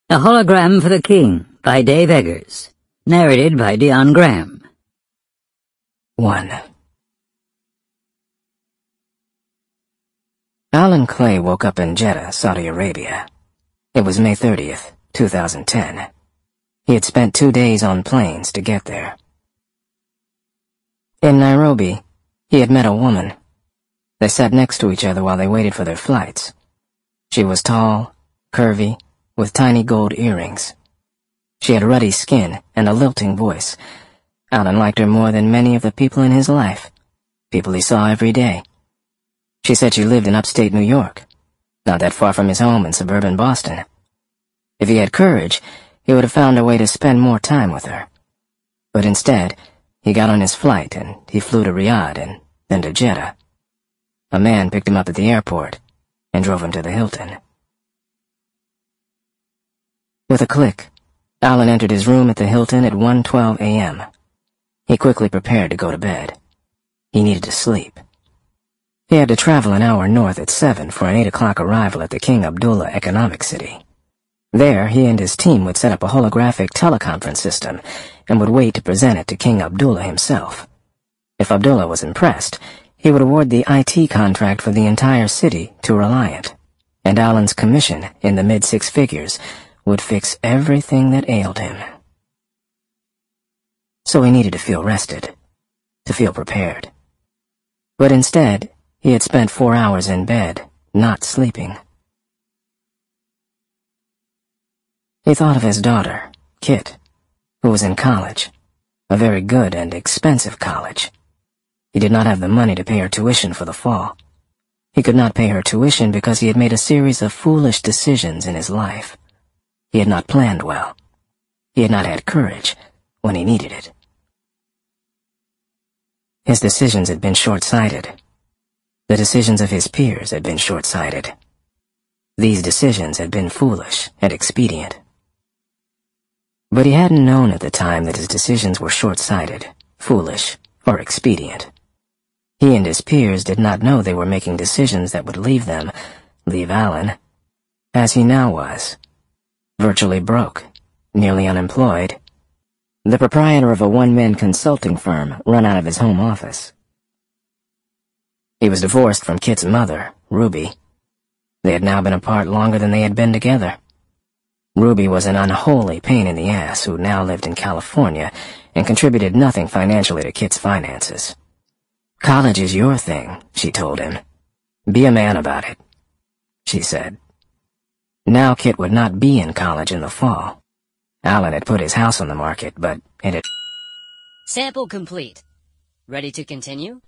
A Hologram for the King by Dave Eggers. Narrated by Dion. 1. Alan Clay woke up in Jeddah, Saudi Arabia. It was May 30th, 2010. He had spent 2 days on planes to get there. In Nairobi, he had met a woman. They sat next to each other while they waited for their flights. She was tall, curvy, with tiny gold earrings. She had ruddy skin and a lilting voice. Alan liked her more than many of the people in his life, people he saw every day. She said she lived in upstate New York, not that far from his home in suburban Boston. If he had courage, he would have found a way to spend more time with her. But instead, he got on his flight and he flew to Riyadh and then to Jeddah. A man picked him up at the airport and drove him to the Hilton. With a click, Alan entered his room at the Hilton at 1:12 a.m. He quickly prepared to go to bed. He needed to sleep. He had to travel an hour north at 7 for an 8 o'clock arrival at the King Abdullah Economic City. There, he and his team would set up a holographic teleconference system and would wait to present it to King Abdullah himself. If Abdullah was impressed, he would award the IT contract for the entire city to Reliant, and Alan's commission, in the mid-6 figures, would fix everything that ailed him. So he needed to feel rested, to feel prepared. But instead, he had spent 4 hours in bed, not sleeping. He thought of his daughter, Kit, who was in college, a very good and expensive college. He did not have the money to pay her tuition for the fall. He could not pay her tuition because he had made a series of foolish decisions in his life. He had not planned well. He had not had courage when he needed it. His decisions had been short-sighted. The decisions of his peers had been short-sighted. These decisions had been foolish and expedient. But he hadn't known at the time that his decisions were short-sighted, foolish, or expedient. He and his peers did not know they were making decisions that would leave Alan, as he now was, virtually broke, nearly unemployed, the proprietor of a one-man consulting firm run out of his home office. He was divorced from Kit's mother, Ruby. They had now been apart longer than they had been together. Ruby was an unholy pain in the ass who now lived in California and contributed nothing financially to Kit's finances. "College is your thing," she told him. "Be a man about it," she said. Now Kit would not be in college in the fall. Alan had put his house on the market, but it had... Sample complete. Ready to continue?